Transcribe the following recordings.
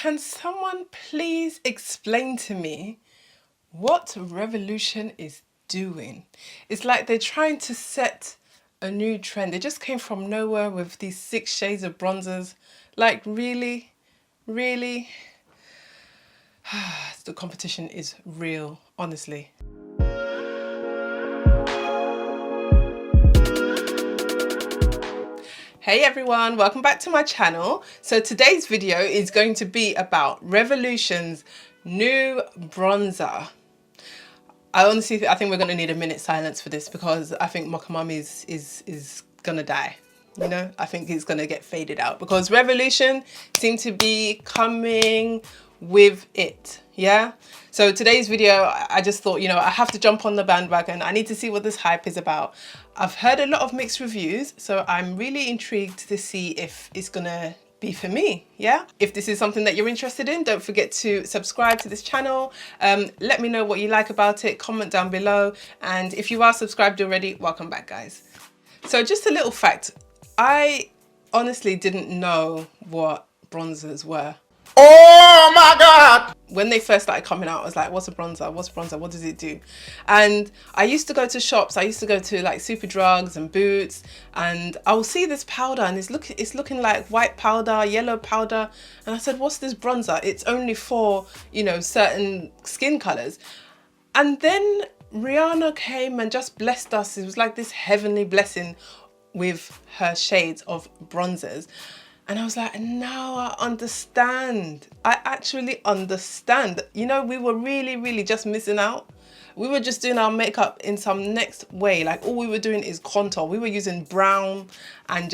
Can someone please explain to me what Revolution is doing? It's like they're trying to set a new trend. They just came from nowhere with these 6 shades of bronzers. Like, really? Really? The competition is real, honestly. Hey everyone, welcome back to my channel. So today's video is going to be about Revolution's new bronzer. I think we're going to need a minute silence for this because I think Mocha Mami is going to die. You know, I think he's going to get faded out because Revolution seem to be coming with it. Yeah. So today's video, I just thought, you know, I have to jump on the bandwagon. I need to see what this hype is about. I've heard a lot of mixed reviews, so I'm really intrigued to see if it's going to be for me. Yeah. If this is something that you're interested in, don't forget to subscribe to this channel. Let me know what you like about it. Comment down below. And if you are subscribed already, welcome back, guys. So just a little fact. I honestly didn't know what bronzers were. Oh my God! When they first started coming out, I was like, what's a bronzer? What's bronzer? What does it do? And I used to go to shops. I used to go to like Super Drugs and Boots, and I will see this powder and it's looking like white powder, yellow powder. And I said, what's this bronzer? It's only for, you know, certain skin colors. And then Rihanna came and just blessed us. It was like this heavenly blessing with her shades of bronzers. And I was like, now I understand. I actually understand. You know, we were really just missing out. We were just doing our makeup in some next way. Like all we were doing is contour. We were using brown and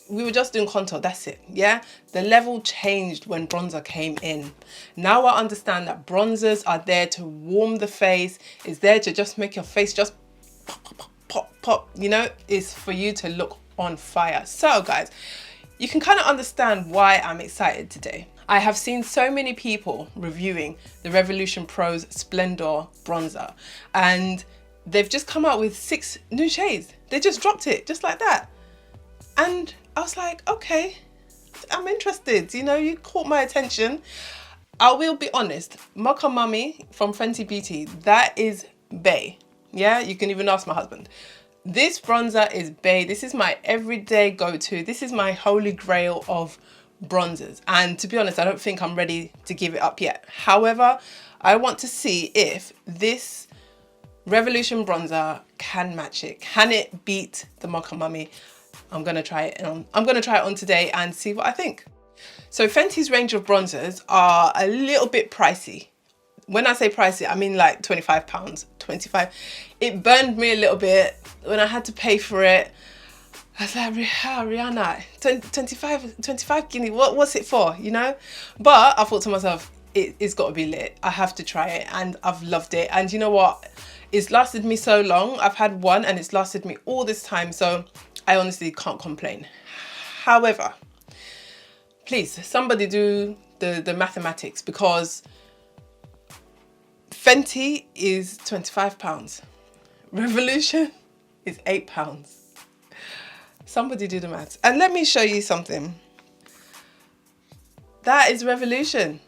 we were just doing contour. That's it. Yeah. The level changed when bronzer came in. Now I understand that bronzers are there to warm the face. It's there to just make your face just pop. You know, it's for you to look on fire. So guys, you can kind of understand why I'm excited today. I have seen so many people reviewing the Revolution Pro's Splendor bronzer, and they've just come out with 6 new shades. They just dropped it just like that. And I was like, okay, I'm interested. You know, you caught my attention. I will be honest, Mocha Mami from Fenty Beauty, that is bae. Yeah, you can even ask my husband. This bronzer is bae. This is my everyday go-to. This is my holy grail of bronzers. And to be honest, I don't think I'm ready to give it up yet. However, I want to see if this Revolution bronzer can match it. Can it beat the Mocha Mami? I'm going to try it on. I'm going to try it on today and see what I think. So Fenty's range of bronzers are a little bit pricey. When I say pricey, I mean like £25, 25. It burned me a little bit when I had to pay for it. I was like, Rihanna, 25 guinea, what's it for, you know? But I thought to myself, it's got to be lit. I have to try it, and I've loved it. And you know what? It's lasted me so long. I've had one and it's lasted me all this time. So I honestly can't complain. However, please, somebody do the mathematics, because Fenty is £25. Revolution is £8. Somebody do the maths. And let me show you something. That is Revolution.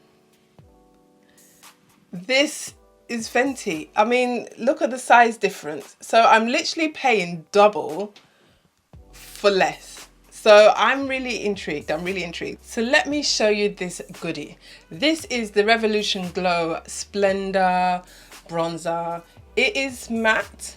This is Fenty. I mean, look at the size difference. So I'm literally paying double for less. So I'm really intrigued. I'm really intrigued. So let me show you this goodie. This is the Revolution Glow Splendor bronzer. It is matte,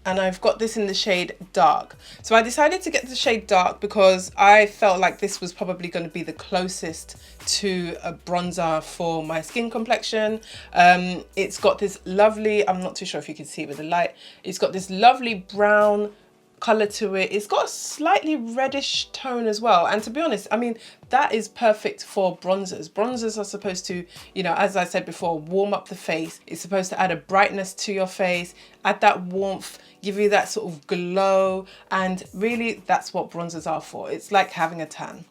and I've got this in the shade dark. So I decided to get the shade dark because I felt like this was probably going to be the closest to a bronzer for my skin complexion. It's got this lovely, I'm not too sure if you can see it with the light, it's got this lovely brown color to it. It's got a slightly reddish tone as well, and to be honest, I mean, that is perfect for bronzers. Bronzers are supposed to, you know, as I said before, warm up the face. It's supposed to add a brightness to your face, add that warmth, give you that sort of glow, and really that's what bronzers are for. It's like having a tan.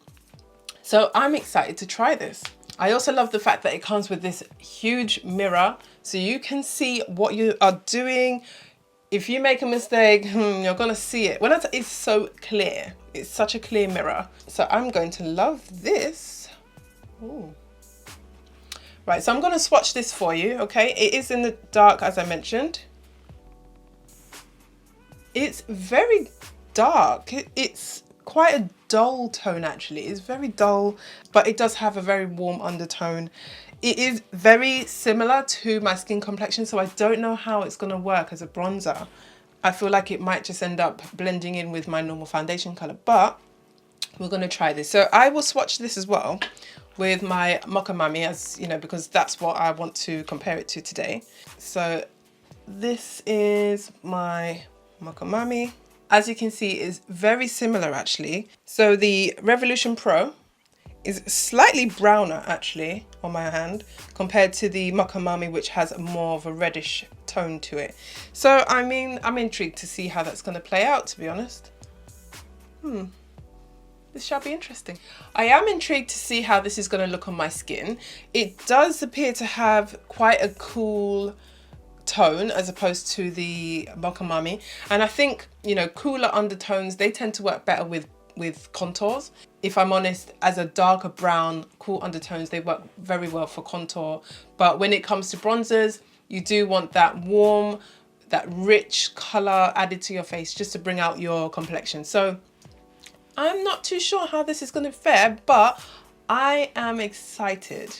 So I'm excited to try this. I also love the fact that it comes with this huge mirror, so you can see what you are doing. If you make a mistake, you're gonna see it. It's so clear. It's such a clear mirror. So I'm going to love this. Ooh. Right, so I'm going to swatch this for you, okay? It is in the dark, as I mentioned. It's very dark. It's quite a dull tone, actually. It's very dull, but it does have a very warm undertone. It is very similar to my skin complexion, so I don't know how it's going to work as a bronzer. I feel like it might just end up blending in with my normal foundation colour, but we're going to try this. So I will swatch this as well with my Mocha Mami, as you know, because that's what I want to compare it to today. So this is my Mocha Mami. As you can see, is very similar actually. So the Revolution Pro is slightly browner actually on my hand compared to the Mocha Mami, which has more of a reddish tone to it. So I mean, I'm intrigued to see how that's going to play out, to be honest. This shall be interesting. I am intrigued to see how this is going to look on my skin. It does appear to have quite a cool tone as opposed to the Mocha Mami. And I think, you know, cooler undertones, they tend to work better with contours. If I'm honest, as a darker brown, cool undertones, they work very well for contour. But when it comes to bronzers, you do want that warm, that rich color added to your face just to bring out your complexion. So I'm not too sure how this is going to fare, but I am excited.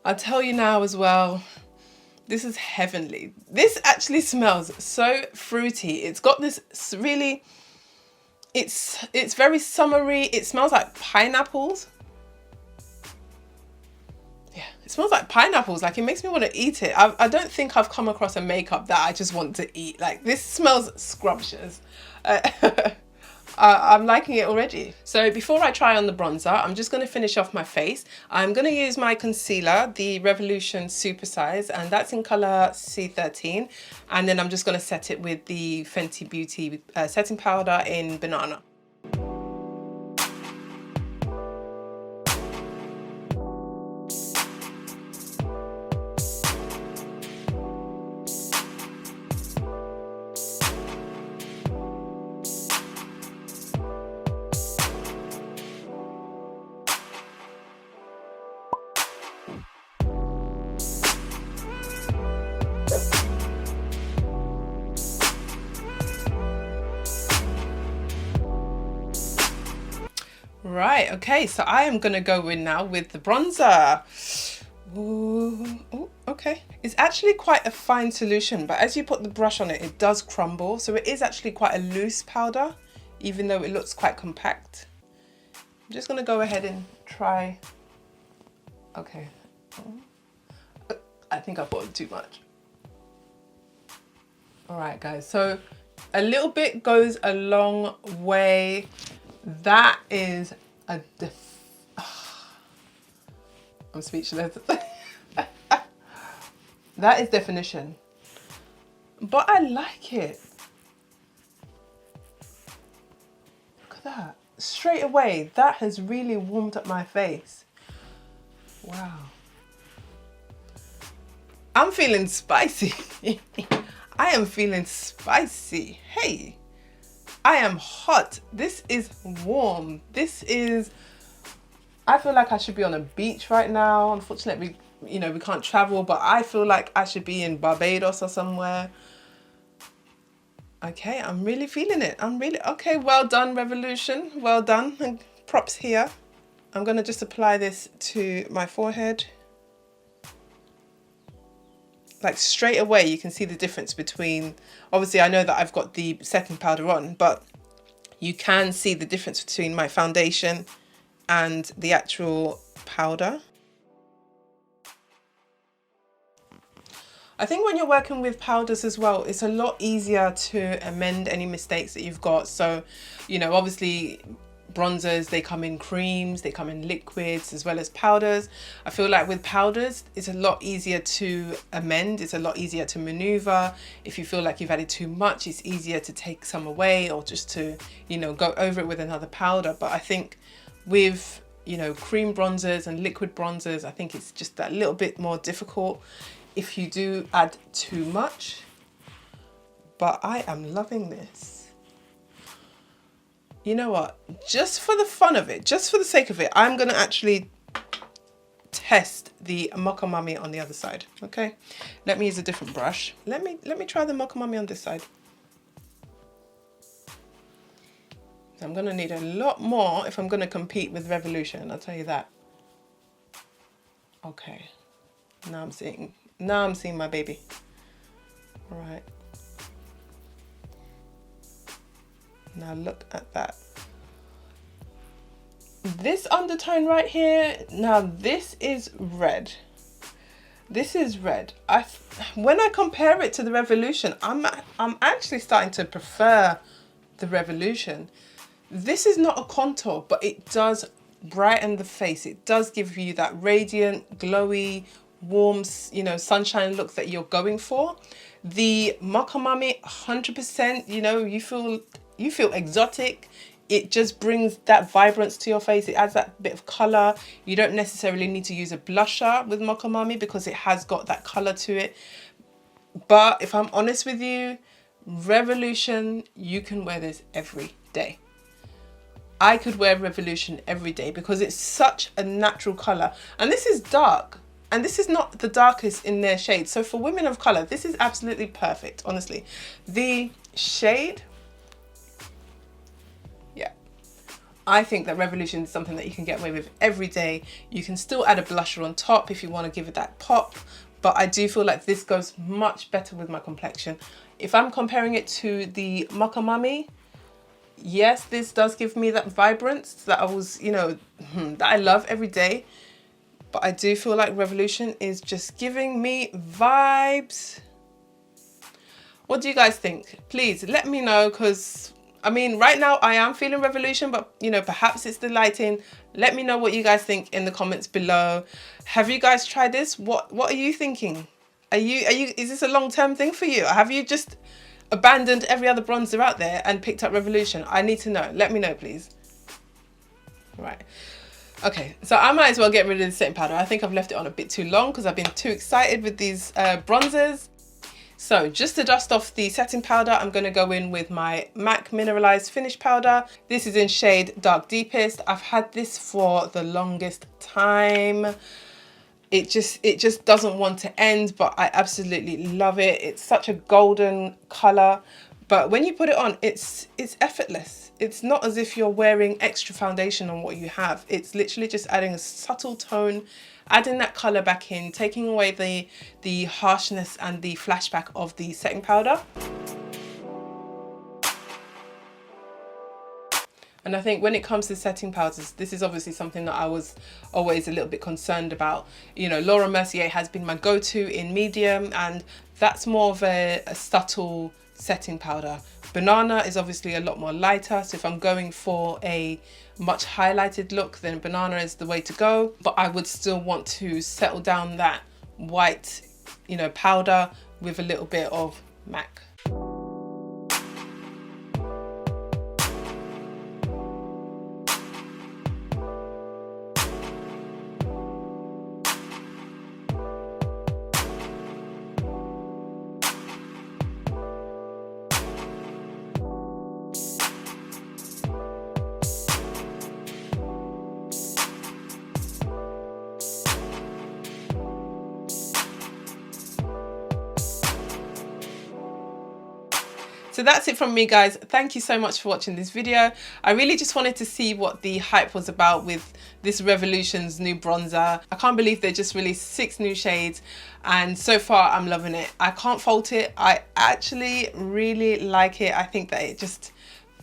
I'll tell you now as well, this is heavenly. This actually smells so fruity. It's got this really, it's very summery. It smells like pineapples. Yeah, it smells like pineapples. Like, it makes me want to eat it. I don't think I've come across a makeup that I just want to eat. Like, this smells scrumptious. I'm liking it already. So before I try on the bronzer, I'm just going to finish off my face. I'm going to use my concealer, the Revolution Super Size, and that's in colour C13. And then I'm just going to set it with the Fenty Beauty setting powder in Banana. Right, okay, so I am gonna go in now with the bronzer. Ooh, okay. It's actually quite a fine solution, but as you put the brush on it, it does crumble. So it is actually quite a loose powder, even though it looks quite compact. I'm just gonna go ahead and try. Okay. I think I've got too much. All right, guys, so a little bit goes a long way. That is a I'm speechless. That is definition. But I like it. Look at that. Straight away, that has really warmed up my face. Wow. I'm feeling spicy. I am feeling spicy. Hey. I am hot. This is warm. This is, I feel like I should be on a beach right now. Unfortunately, you know, we can't travel, but I feel like I should be in Barbados or somewhere. Okay, I'm really feeling it. Okay, well done, Revolution. Well done. And props here. I'm gonna just apply this to my forehead. Like, straight away you can see the difference between, obviously I know that I've got the setting powder on, but you can see the difference between my foundation and the actual powder. I think when you're working with powders as well, it's a lot easier to amend any mistakes that you've got. So, you know, obviously bronzers, they come in creams, they come in liquids as well as powders. I feel like with powders, it's a lot easier to amend. It's a lot easier to maneuver. If you feel like you've added too much, it's easier to take some away or just to, you know, go over it with another powder. But I think with, you know, cream bronzers and liquid bronzers, I think it's just that little bit more difficult if you do add too much. But I am loving this. You know what, just for the fun of it, just for the sake of it, I'm gonna actually test the Mocha Mami on the other side. Okay, let me use a different brush. Let me try the Mocha Mami on this side. So I'm gonna need a lot more if I'm gonna compete with Revolution, I'll tell you that. Okay, now I'm seeing my baby. All right. Now look at that. This undertone right here, now this is red. This is red. When I compare it to the Revolution, I'm actually starting to prefer the Revolution. This is not a contour, but it does brighten the face. It does give you that radiant, glowy, warm, you know, sunshine look that you're going for. The Mocha Mami, 100%, you know, you feel exotic. It just brings that vibrance to your face. It adds that bit of color. You don't necessarily need to use a blusher with Mocha Mami because it has got that color to it. But if I'm honest with you, Revolution, you can wear this every day. I could wear Revolution every day because it's such a natural color. And this is dark. And this is not the darkest in their shade. So for women of color, this is absolutely perfect, honestly. The shade, yeah. I think that Revolution is something that you can get away with every day. You can still add a blusher on top if you want to give it that pop. But I do feel like this goes much better with my complexion. If I'm comparing it to the Mocha Mami, yes, this does give me that vibrance that I was, you know, that I love every day. But I do feel like Revolution is just giving me vibes. What do you guys think? Please let me know, because I mean, right now I am feeling Revolution, but you know, perhaps it's the lighting. Let me know what you guys think in the comments below. Have you guys tried this? What are you thinking? Is this a long-term thing for you? Have you just abandoned every other bronzer out there and picked up Revolution? I need to know. Let me know, please. Right. Okay, so I might as well get rid of the setting powder. I think I've left it on a bit too long because I've been too excited with these bronzers. So just to dust off the setting powder, I'm going to go in with my MAC Mineralized Finish Powder. This is in shade Dark Deepest. I've had this for the longest time. It just doesn't want to end, but I absolutely love it. It's such a golden color, but when you put it on, it's effortless. It's not as if you're wearing extra foundation on what you have. It's literally just adding a subtle tone, adding that color back in, taking away the harshness and the flashback of the setting powder. And I think when it comes to setting powders, this is obviously something that I was always a little bit concerned about. You know, Laura Mercier has been my go-to in medium, and that's more of a subtle setting powder. Banana is obviously a lot more lighter, so if I'm going for a much highlighted look, then Banana is the way to go. But I would still want to settle down that white, you know, powder with a little bit of MAC. So that's it from me, guys. Thank you so much for watching this video. I really just wanted to see what the hype was about with this Revolution's new bronzer. I can't believe they just released 6 new shades, and so far I'm loving it. I can't fault it. I actually really like it. I think that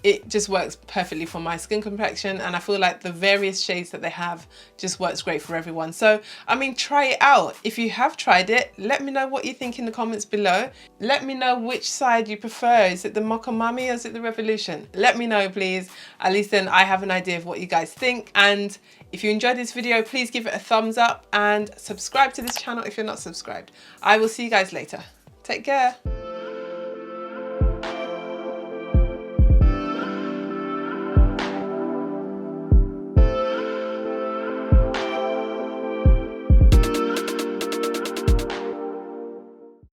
it just works perfectly for my skin complexion, and I feel like the various shades that they have just works great for everyone. So I mean, try it out. If you have tried it, let me know what you think in the comments below. Let me know which side you prefer. Is it the Mocha Mami or is it the Revolution? Let me know, please. At least then I have an idea of what you guys think. And if you enjoyed this video, please give it a thumbs up and subscribe to this channel if you're not subscribed. I will see you guys later. Take care.